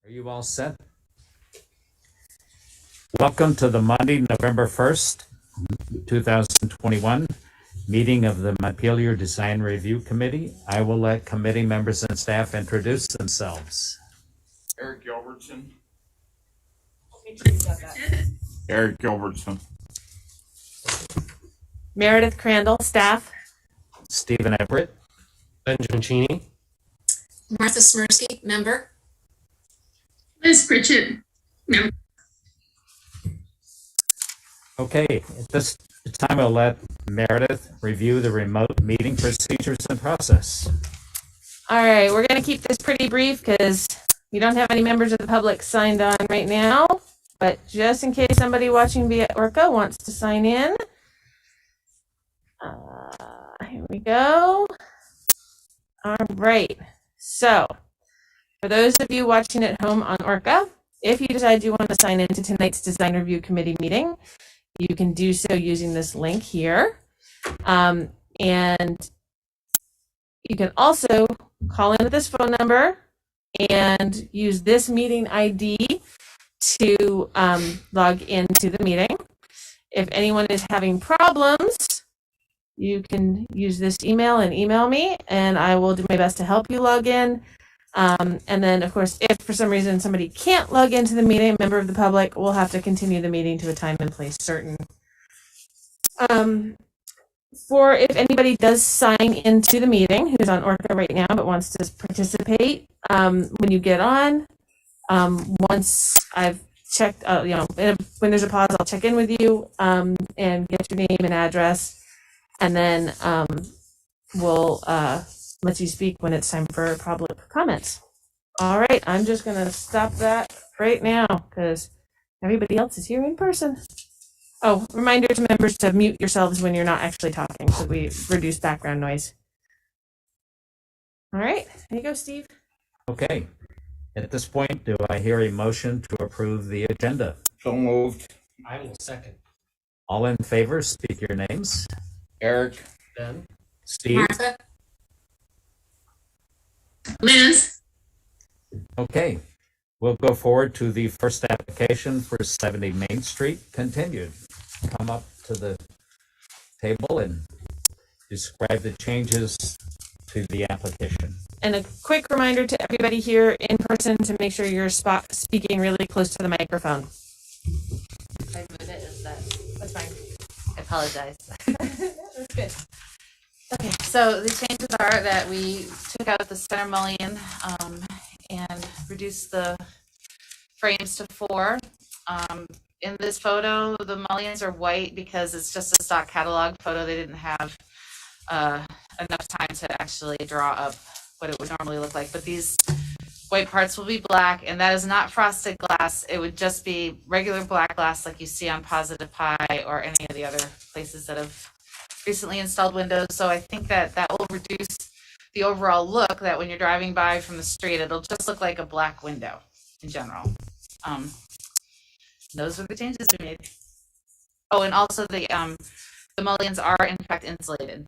Are you all set? Welcome to the Monday, November 1st, 2021 meeting of the Montpelier Design Review Committee. I will let committee members and staff introduce themselves. Eric Gilbertson. Make sure you got that. Eric Gilbertson. Meredith Crandall, staff. Stephen Everett. Benjamin Cheney. Martha Smirsky, member. Liz Pritchett, member. Okay, at this time I'll let Meredith review the remote meeting procedures and process. All right, we're going to keep this pretty brief because we don't have any members of the public signed on right now. But just in case somebody watching via ORCA wants to sign in, here we go. All right, so for those of you watching at home on ORCA, if you decide you want to sign into tonight's Design Review Committee meeting, you can do so using this link here. And you can also call into this phone number and use this meeting ID to log into the meeting. If anyone is having problems, you can use this email and email me, and I will do my best to help you log in. And then, of course, if for some reason somebody can't log into the meeting, a member of the public will have to continue the meeting to a time and place certain. For if anybody does sign into the meeting, who's on ORCA right now but wants to participate, when you get on, once I've checked, when there's a pause, I'll check in with you and get your name and address, and then we'll let you speak when it's time for public comments. All right, I'm just going to stop that right now because everybody else is here in person. Oh, reminder to members to mute yourselves when you're not actually talking so we reduce background noise. All right, there you go, Steve. Okay, at this point, do I hear a motion to approve the agenda? So moved. I will second. All in favor, speak your names. Eric. Ben. Steve? Martha. Liz. Okay, we'll go forward to the first application for 70 Main Street continued. Come up to the table and describe the changes to the application. And a quick reminder to everybody here in person to make sure you're speaking really close to the microphone. If I move it, is that? That's fine. I apologize. That's good. Okay, so the changes are that we took out the center mullion and reduced the frames to 4. In this photo, the mullions are white because it's just a stock catalog photo. They didn't have enough time to actually draw up what it would normally look like. But these white parts will be black, and that is not frosted glass. It would just be regular black glass like you see on Positive Pi or any of the other places that have recently installed windows. So I think that that will reduce the overall look, that when you're driving by from the street, it'll just look like a black window in general. Those are the changes we made. Oh, and also the mullions are in fact insulated,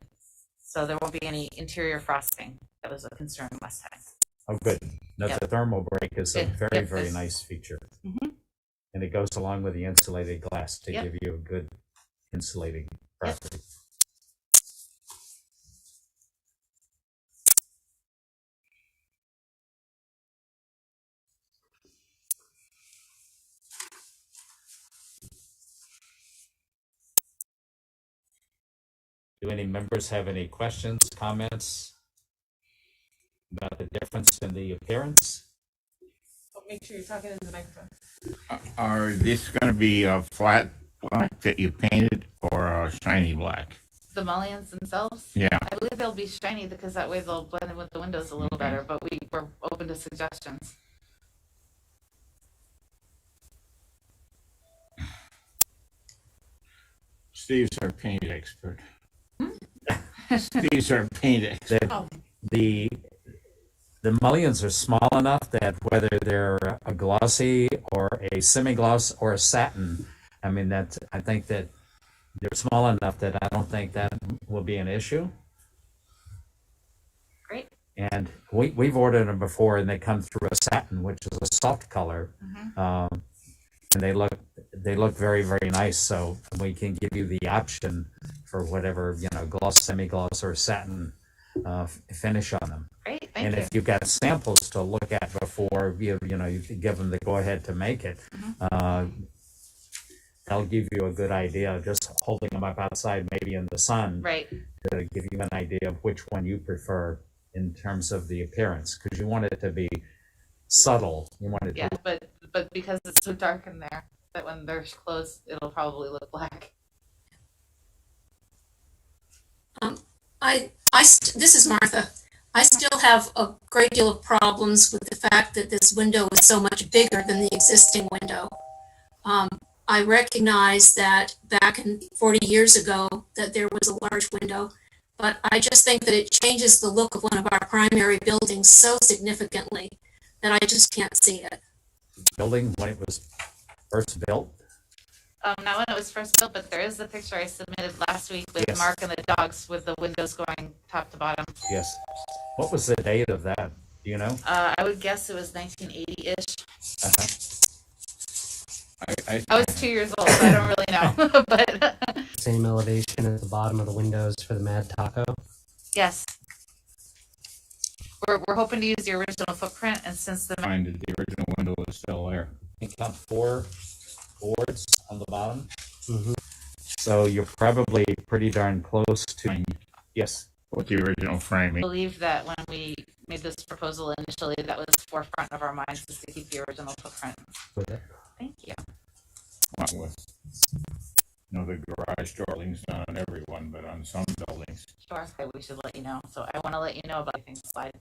so there won't be any interior frosting. That was a concern last time. Oh, good. Now Yep. the thermal break is a Yep, very this- nice feature. Mhm. And it goes along with the insulated glass to Yep. give you a good insulating property. Do any members have any questions, comments about the difference in the appearance? Oh, make sure you're talking into the microphone. Are this going to be a flat black that you painted or a shiny black? The mullions themselves, Yeah. I believe they'll be shiny because that way they'll blend in with the windows a little better, but we're open to suggestions. Steve's our paint expert. Steve's our paint expert. Oh. The mullions are small enough that whether they're a glossy or a semi-gloss or a satin, I mean, I think that they're small enough that I don't think that will be an issue. Great. And we've ordered them before and they come through a satin, which is a a soft color. And they look very, very nice. So we can give you the option for whatever, gloss, semi-gloss, or satin finish on them. Great, thank And you. if you've got samples to look at before you give them the go ahead to make it, that'll give you a good idea. Just holding them up outside, maybe in the sun, Right, to give you an idea of which one you prefer in terms of the appearance, because you want it to be subtle. You want it yeah, to but because it's so dark in there, that when they're closed, it'll probably look black. This is Martha. I still have a great deal of problems with the fact that this window is so much bigger than the existing window. I recognize that back in 40 years ago that there was a large window, but I just think that it changes the look of one of our primary buildings so significantly that I just can't see it. building when it was first built. Not when it was first built, but there is the picture I submitted last week with Yes. Mark and the dogs with the windows going top to bottom. Yes. What was the date of that? Do you know? I would guess it was 1980-ish. Uh-huh. I was 2 years old, so I don't really know, but Same elevation at the bottom of the windows for the Mad Taco. yes. We're hoping to use the original footprint, and since the Find that the original window is still there. You count 4 boards on the bottom. Mm-hmm. So you're probably pretty darn close to. Fine. Yes. With the original I framing. believe that when we made this proposal initially, that was forefront of our minds, is to keep the original footprint. Thank you. Not with, the garage door buildings, not on every one, but on some buildings. Sure, we should let you know. So I want to let you know about things slide,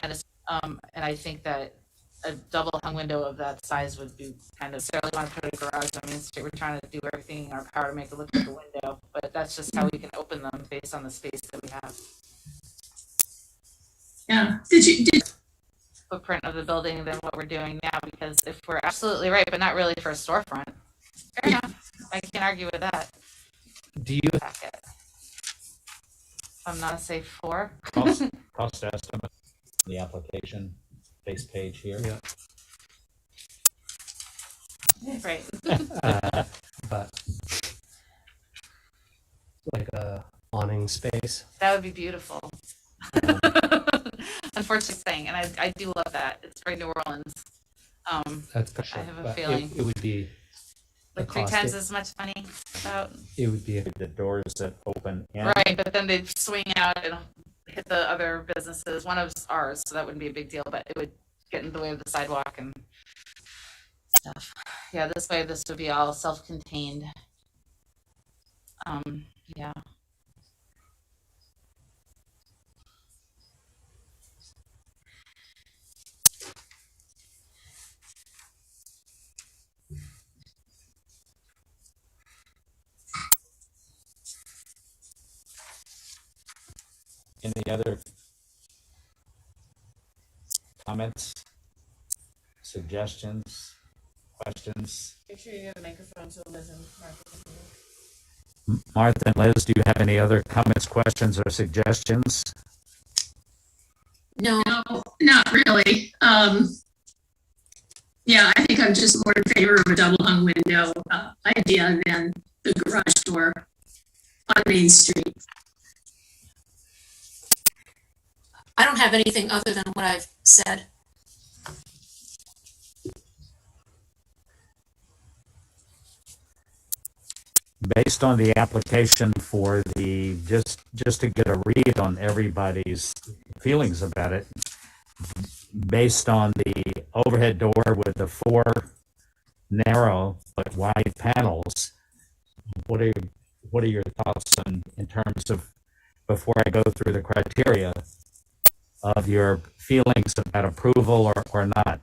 and and I think that a double hung window of that size would be kind of necessarily want to put a garage on Main Street. We're trying to do everything in our power to make it look like a window, but that's just how we can open them based on the space that we have. Yeah. Did Footprint of the building than what we're doing now, because if we're absolutely right, but not really for a storefront, fair enough. I can't argue with that. Do you Packet. I'm not a safe 4. Cost estimate, the application, base page here. Yeah. Right. but like a awning space? That would be beautiful. Unfortunately, saying, and I do love that. It's very New Orleans. That's for I sure. have a but feeling. it would be Like a 3 cost. times as much money. About It would be The doors that open in. right, but then they'd swing out and hit the other businesses. One of ours, so that wouldn't be a big deal, but it would get in the way of the sidewalk and stuff. Yeah, this way, this would be all self-contained. Yeah. Any other comments, suggestions, questions? Make sure you have a microphone so Liz and Martha can hear. Martha and Liz, do you have any other comments, questions, or suggestions? No, No, not really. Yeah, I think I'm just more in favor of a double hung window idea than the garage door on Main Street. I don't have anything other than what I've said. Based on the application for the, just to get a read on everybody's feelings about it, based on the overhead door with the 4 narrow but wide panels, what are your thoughts in terms of, before I go through the criteria, of your feelings about approval or not?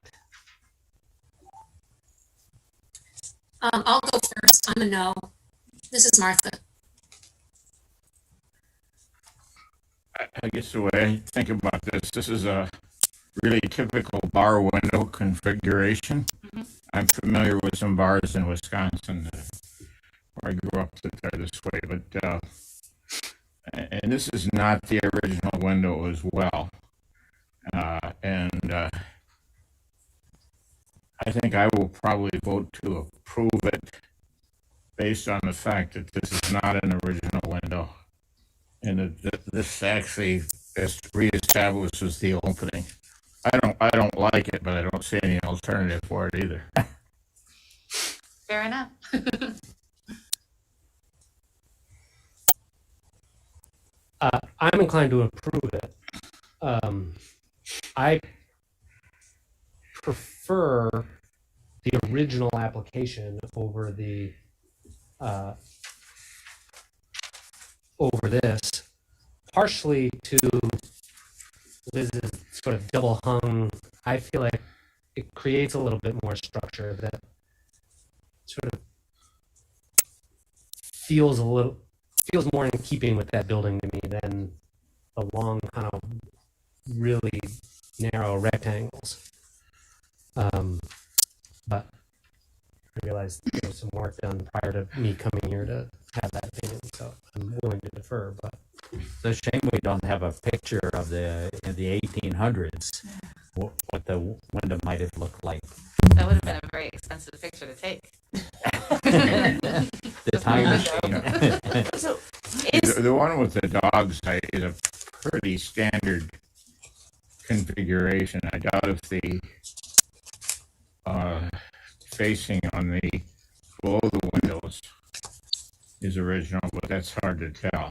I'll go first. I'm a no. This is Martha. I guess the way I think about this is a really typical bar window configuration. I'm familiar with some bars in Wisconsin where I grew up that are this way, but and this is not the original window as well. I think I will probably vote to approve it based on the fact that this is not an original window. And this actually reestablishes the opening. I don't like it, but I don't see any alternative for it either. Fair enough. I'm inclined to approve it. I prefer the original application over the over this, partially to Liz's sort of double hung. I feel like it creates a little bit more structure that sort of feels more in keeping with that building to me than the long kind of really narrow rectangles. But I realized there was some work done prior to me coming here to have that opinion, so I'm willing to defer. But It's a shame we don't have a picture of in the 1800s, what the window might have looked like. That would have been a very expensive picture to take. The time machine. So is The one with the dog site is a pretty standard configuration. I doubt if the facing on the below the windows is original, but that's hard to tell.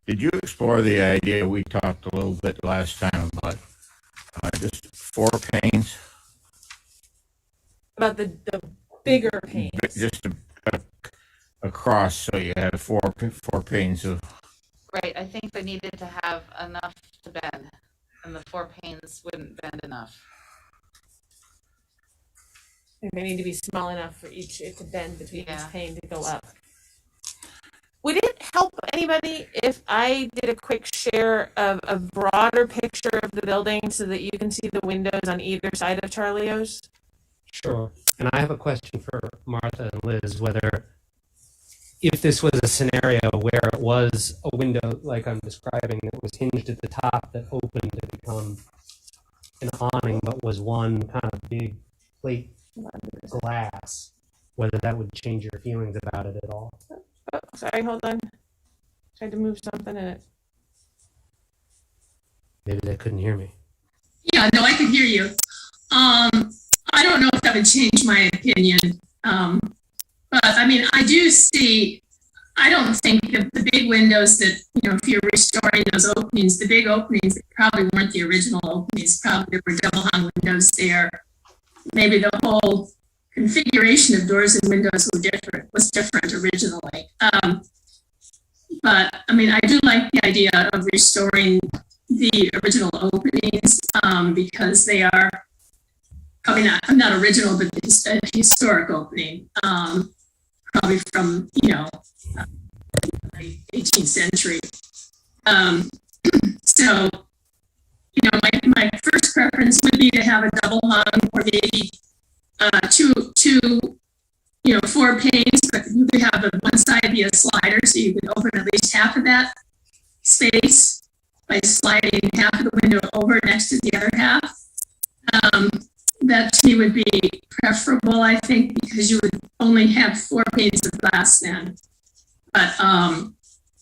Did you explore the idea we talked a little bit last time about just 4 panes? about the bigger panes. Just across, so you had four panes of. Right, I think they needed to have enough to bend, and the 4 panes wouldn't bend enough. They need to be small enough for each to bend between Yeah. each pane to go up. Would it help anybody if I did a quick share of a broader picture of the building so that you can see the windows on either side of Charlie O's? sure. And I have a question for Martha and Liz, whether if this was a scenario where it was a window like I'm describing that was hinged at the top that opened to become an awning, but was one kind of big plate glass, whether that would change your feelings about it at all. Oh, sorry, hold on. Tried to move something in it. Maybe they couldn't hear me. Yeah, no, I can hear you. I don't know if that would change my opinion. But I mean, I do see, I don't think the big windows that, if you're restoring those openings, the big openings probably weren't the original openings. Probably there were double hung windows there. Maybe the whole configuration of doors and windows was different originally. But I mean, I do like the idea of restoring the original openings because they are probably not original, but a historic opening, probably from the 18th century. So my first preference would be to have a double hung or maybe two 4 panes, but you could have one side be a slider, so you could open at least half of that space by sliding half of the window over next to the other half. That to me would be preferable, I think, because you would only have 4 panes of glass then. But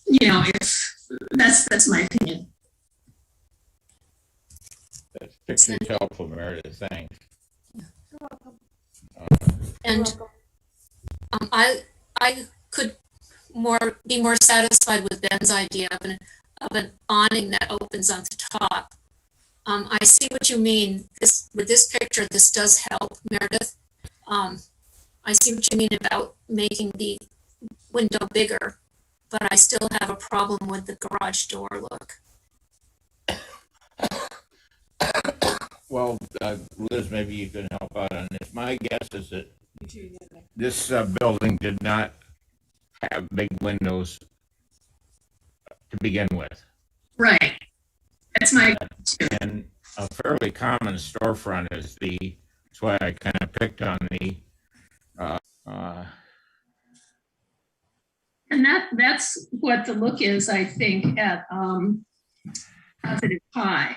if that's my opinion. That picture's helpful, Meredith, thanks. And I could be more satisfied with Ben's idea of an awning that opens on the top. I see what you mean. With this picture, this does help, Meredith. I see what you mean about making the window bigger, but I still have a problem with the garage door look. Well, Liz, maybe you can help out on this. My guess is that this building did not have big windows to begin with. Right. That's my And a fairly common storefront is that's why I kind of picked on and that's what the look is, I think, at Positive Pi.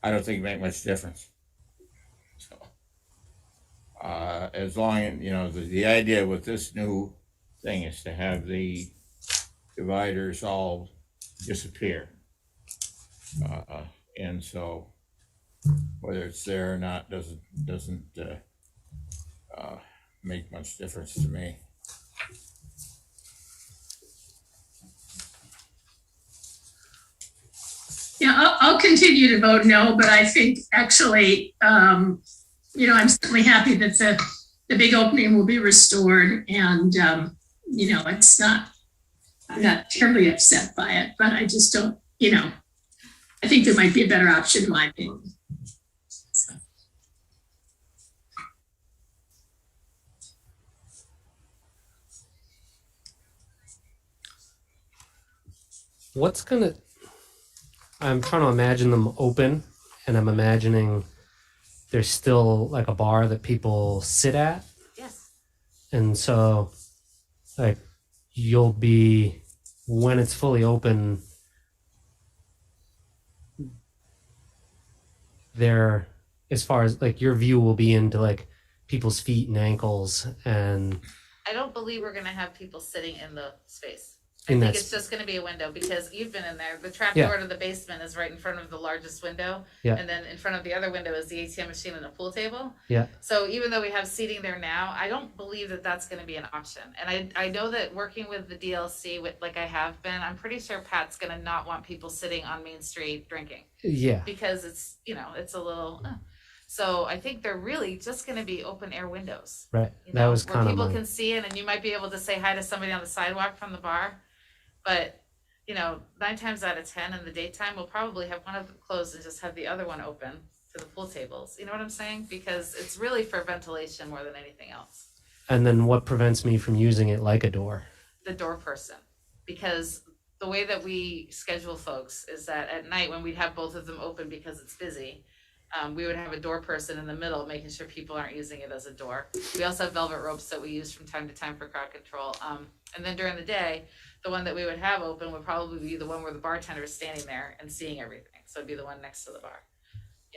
I don't think it make much difference. So, as long as, the idea with this new thing is to have the dividers all disappear. And so whether it's there or not doesn't make much difference to me. Yeah, I'll continue to vote no, but I think actually, I'm certainly happy that the big opening will be restored, and it's not. I'm not terribly upset by it, but I just don't. I think there might be a better option in my opinion. So. I'm trying to imagine them open, and I'm imagining there's still like a bar that people sit at. Yes. And so, like, you'll be, when it's fully open, there, as far as like your view will be into like people's feet and ankles, and I don't believe we're gonna have people sitting in the space. I in think that it's just gonna be a window, because you've been in there. The trap Yeah. door to the basement is right in front of the largest window. Yeah. And then in front of the other window is the ATM machine and a pool table. Yeah. So even though we have seating there now, I don't believe that that's gonna be an option. And I know that working with the DLC, like I have been, I'm pretty sure Pat's gonna not want people sitting on Main Street drinking, yeah, because it's, it's a little, So I think they're really just gonna be open air windows. right. You That know, was where kind of people my, can see in, and you might be able to say hi to somebody on the sidewalk from the bar. But 9 times out of 10 in the daytime, we'll probably have one of them closed and just have the other one open to the pool tables. You know what I'm saying? Because it's really for ventilation more than anything else. and then what prevents me from using it like a door? The door person, because the way that we schedule folks is that at night, when we'd have both of them open because it's busy, we would have a door person in the middle, making sure people aren't using it as a door. We also have velvet ropes that we use from time to time for crowd control. And then during the day, the one that we would have open would probably be the one where the bartender is standing there and seeing everything. So it'd be the one next to the bar.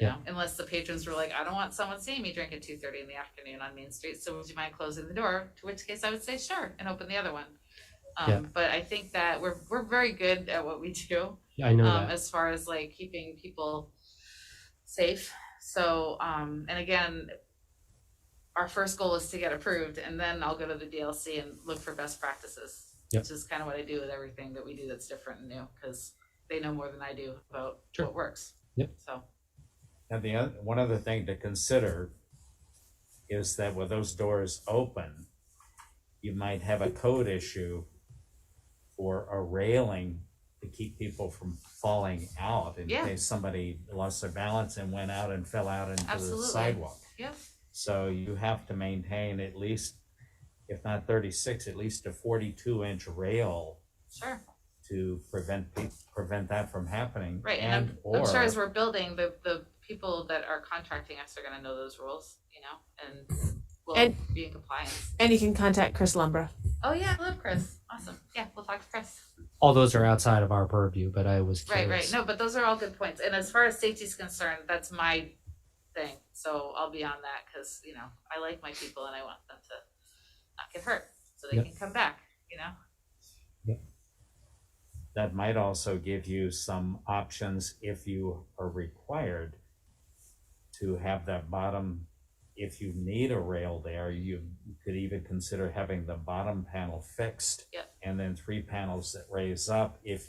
You know, unless the patrons were like, I don't want someone seeing me drink at 2:30 in the afternoon on Main Street, so would you mind closing the door? To which case I would say sure, and open the other one. But I think that we're very good at what we do. I know that. As far as like keeping people safe. So, and again, our first goal is to get approved, and then I'll go to the DLC and look for best practices, which is kind of what I do with everything that we do that's different and new, because they know more than I do about what works. Yep. So. And one other thing to consider is that with those doors open, you might have a code issue for a railing to keep people from falling out in case somebody lost their balance and went out and fell out into the sidewalk. Yep. So you have to maintain at least, if not 36, at least a 42-inch rail. Sure. To prevent that from happening. Right, and I'm sure as we're building, the people that are contracting us are going to know those rules, and we'll be in compliance. And you can contact Chris Lumbra. Oh yeah, I love Chris. Awesome. Yeah, we'll talk to Chris. All those are outside of our purview, but I was curious. Right. No, but those are all good points. And as far as safety is concerned, that's my thing. So I'll be on that because, I like my people and I want them to not get hurt so they can come back, Yep. That might also give you some options if you are required to have that bottom. If you need a rail there, you could even consider having the bottom panel fixed. Yep. And then 3 panels that raise up if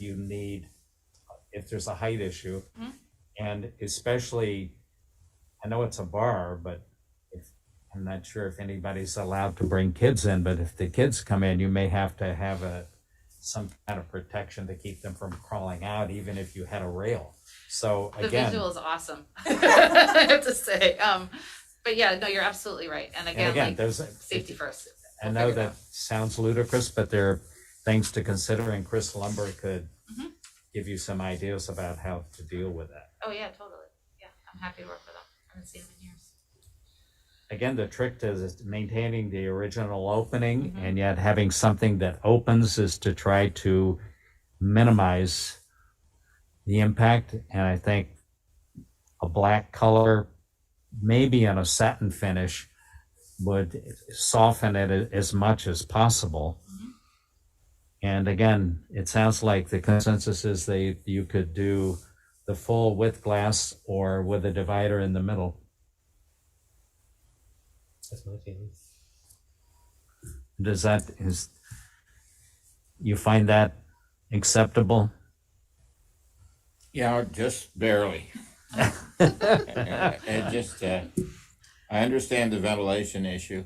there's a height issue. Mm-hmm. And especially, I know it's a bar, but I'm not sure if anybody's allowed to bring kids in, but if the kids come in, you may have to have some kind of protection to keep them from crawling out, even if you had a rail. So the again, visual is awesome. I have to say. But yeah, no, you're absolutely right. And again there's safety first. I know that sounds ludicrous, but there are things to consider, and Chris Lumber could give you some ideas about how to deal with that. Oh yeah, totally. Yeah, I'm happy to work with them. I haven't seen them in years. Again, the trick is maintaining the original opening, and yet having something that opens is to try to minimize the impact. And I think a black color, maybe in a satin finish, would soften it as much as possible. And again, it sounds like the consensus is you could do the full with glass or with a divider in the middle. That's my feeling. You find that acceptable? Yeah, just barely. It just, I understand the ventilation issue.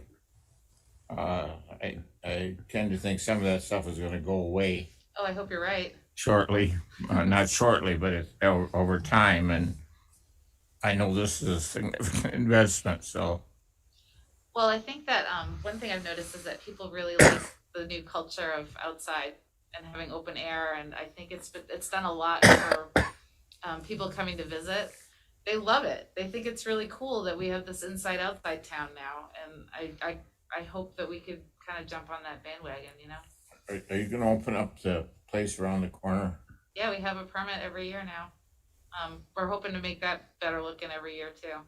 I tend to think some of that stuff is going to go away Oh, I hope you're right. shortly. Not shortly, but over time. And I know this is a significant investment, so. Well, I think that one thing I've noticed is that people really like the new culture of outside and having open air, and I think it's done a lot for people coming to visit. They love it. They think it's really cool that we have this inside outside town now, and I hope that we could kind of jump on that bandwagon. You know. Are you going to open up the place around the corner? Yeah, we have a permit every year now. We're hoping to make that better looking every year too.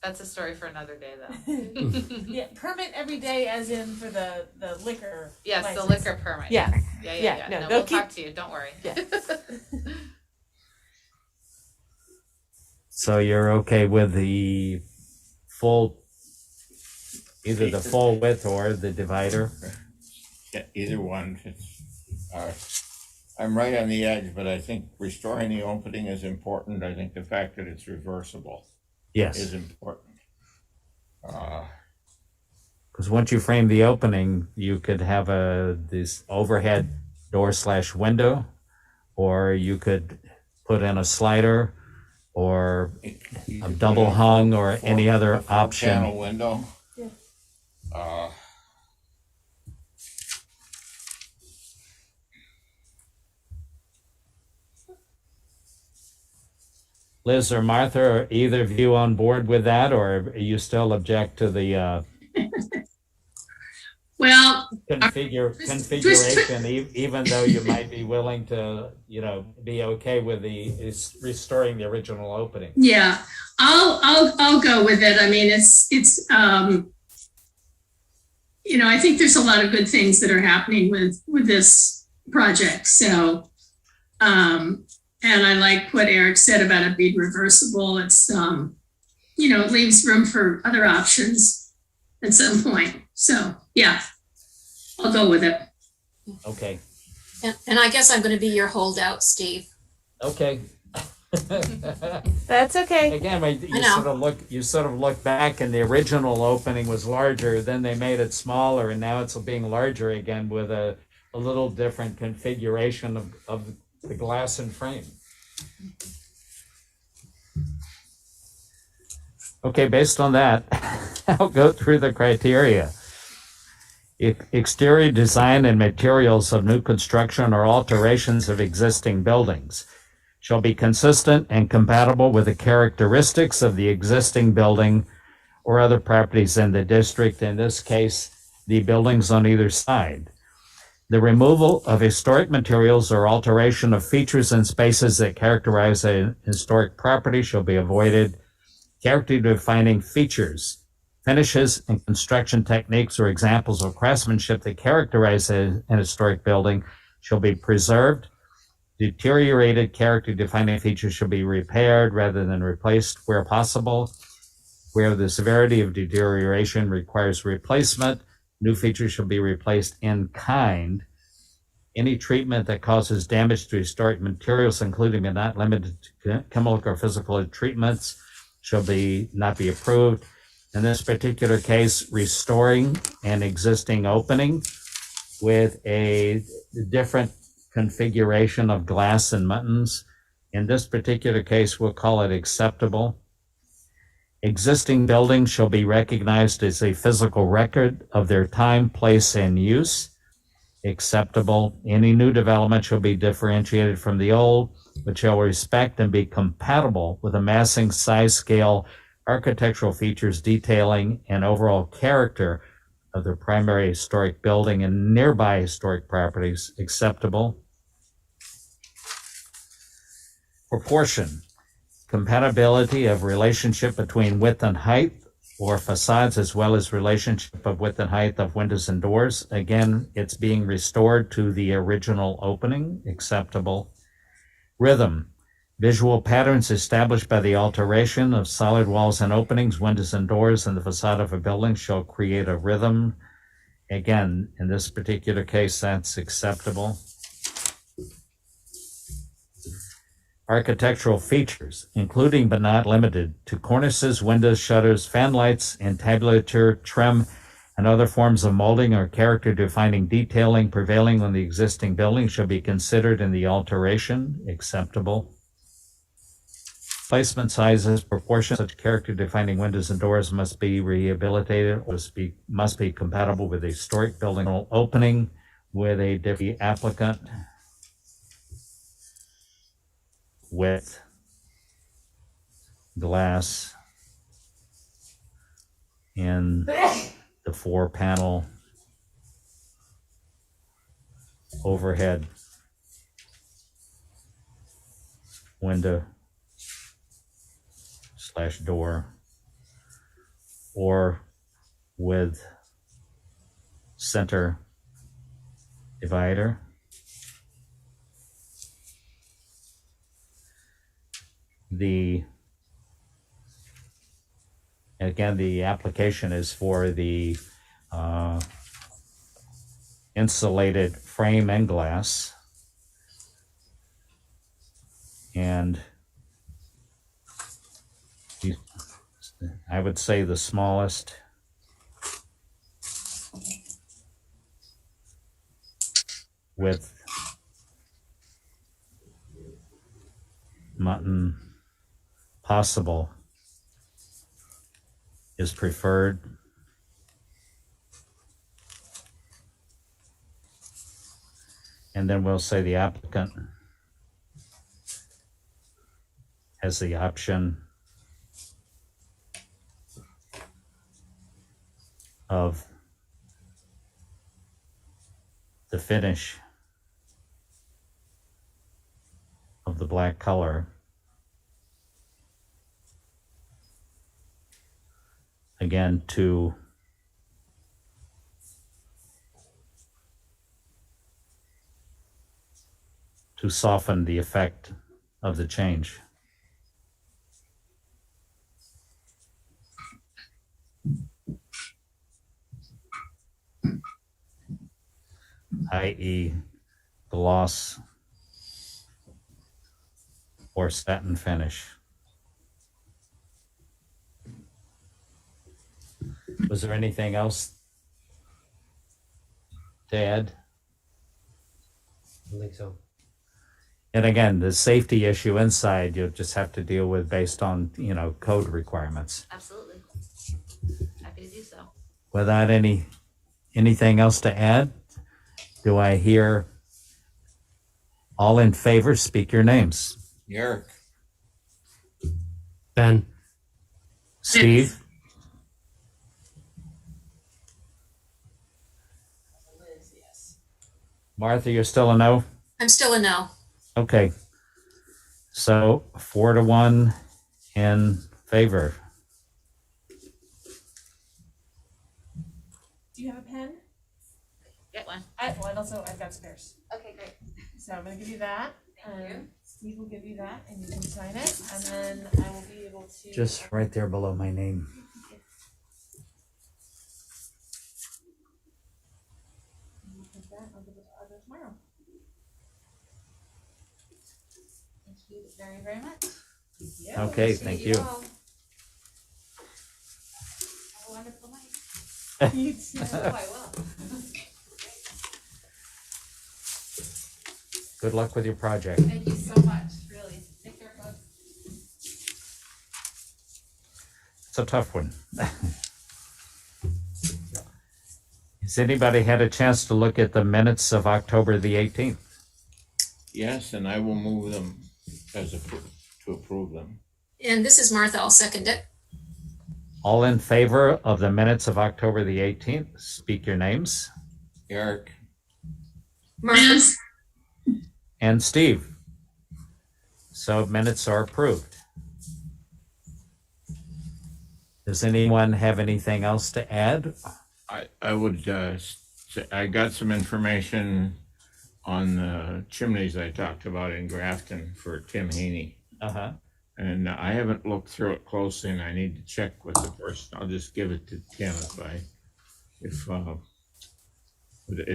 That's a story for another day, though. Yeah, permit every day, as in for the liquor. Yes, license. the liquor permit. Yeah. Yeah. No, No, they'll we'll talk to you. Don't worry. Yeah. So you're okay with the full, either the full width or the divider? Yeah, either one. I'm right on the edge, but I think restoring the opening is important. I think the fact that it's reversible Yes. is important. Because once you frame the opening, you could have this overhead door/window, or you could put in a slider, or You a could double put in hung, or a any other four option. panel window. Yeah. Liz or Martha, are either of you on board with that, or you still object to the Well, configuration, even though you might be willing to, be okay with restoring the original opening? yeah, I'll go with it. I mean, it's I think there's a lot of good things that are happening with this project. So, and I like what Eric said about it being reversible. It's, it leaves room for other options at some point. So, yeah, I'll go with it. Okay, And I guess I'm going to be your holdout, Steve. okay. That's okay. Again, you know. sort of look back, and the original opening was larger, then they made it smaller, and now it's being larger again with a little different configuration of the glass and frame. Okay, based on that, I'll go through the criteria. Exterior design and materials of new construction or alterations of existing buildings shall be consistent and compatible with the characteristics of the existing building or other properties in the district, in this case, the buildings on either side. The removal of historic materials or alteration of features and spaces that characterize a historic property shall be avoided. Character-defining features, finishes, and construction techniques or examples of craftsmanship that characterize an historic building shall be preserved. Deteriorated character-defining features should be repaired rather than replaced where possible. Where the severity of deterioration requires replacement, new features should be replaced in kind. Any treatment that causes damage to historic materials, including but not limited to chemical or physical treatments, shall not be approved. In this particular case, restoring an existing opening with a different configuration of glass and muttons. In this particular case, we'll call it acceptable. Existing buildings shall be recognized as a physical record of their time, place, and use. Acceptable. Any new development shall be differentiated from the old, but shall respect and be compatible with the massing, size, scale, architectural features, detailing, and overall character of the primary historic building and nearby historic properties acceptable. Proportion, compatibility of relationship between width and height or facades, as well as relationship of width and height of windows and doors. Again, it's being restored to the original opening, acceptable. Rhythm, visual patterns established by the alteration of solid walls and openings, windows and doors in the facade of a building shall create a rhythm. Again, in this particular case, that's acceptable. Architectural features, including but not limited to cornices, windows, shutters, fan lights, entablature, trim, and other forms of molding or character-defining detailing prevailing on the existing building shall be considered in the alteration, acceptable. Placement sizes, proportions, such character-defining windows and doors must be rehabilitated or must be compatible with a historic building opening with a different applicant with glass in the 4-panel overhead window / door, or with center divider. Again, the application is for the insulated frame and glass, and I would say the smallest with mutton possible is preferred. And then we'll say the applicant has the option of the finish of the black color. Again, to soften the effect of the change. i.e. gloss or satin finish. Was there anything else to add? I don't think so. And again, the safety issue inside, you'll just have to deal with based on, code requirements. Absolutely. Happy to do so. Without anything else to add, do I hear all in favor speak your names? Yerk. Ben, Steve? Martha, you're still a no? I'm still a no. Okay. So 4-1 in favor. Do you have a pen? Get one. I've got spares. Okay, great. So I'm gonna give you that. Thank you. Steve will give you that and you can sign it, and then I will be able to. Just right there below my name. I'll give it to tomorrow. Thank you very, very much. Okay, thank you. all. Have a wonderful night. You too. Oh, I will. Good luck with your project. Thank you so much, really. Take care, folks. It's a tough one. Has anybody had a chance to look at the minutes of October the 18th? Yes, and I will move them to approve them. And this is Martha. I'll second it. All in favor of the minutes of October the 18th, speak your names. Eric, Martha, Liz, And Steve. So minutes are approved. Does anyone have anything else to add? I would say I got some information on the chimneys I talked about in Grafton for Tim Haney. Uh-huh. And I haven't looked through it closely, and I need to check with the person. I'll just give it to Tim but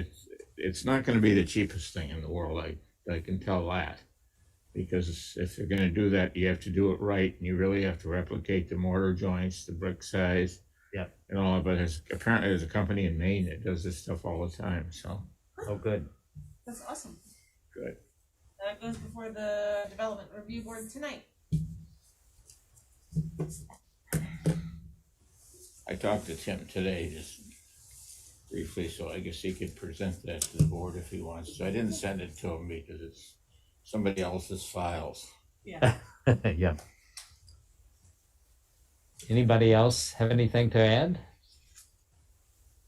it's not going to be the cheapest thing in the world. I can tell that, because if you're going to do that, you have to do it right, and you really have to replicate the mortar joints, the brick size, Yep. and all that. But apparently there's a company in Maine that does this stuff all the time. So Oh, good. That's awesome. good. That goes before the development review board tonight. I talked to Tim today, just briefly, so I guess he could present that to the board if he wants to. I didn't send it to him because it's somebody else's files. Yeah. Anybody else have anything to add?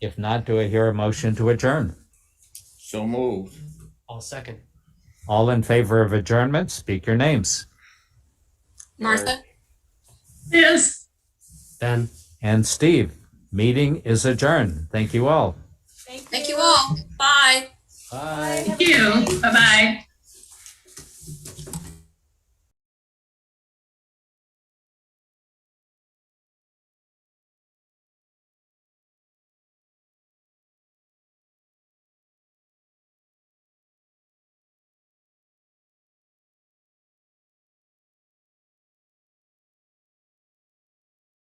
If not, do I hear a motion to adjourn? So moved. I'll second. All in favor of adjournment, speak your names. Martha, Liz. Ben? And Steve, meeting is adjourned. Thank you all. thank you all. Bye. Bye. Thank you. Bye-bye.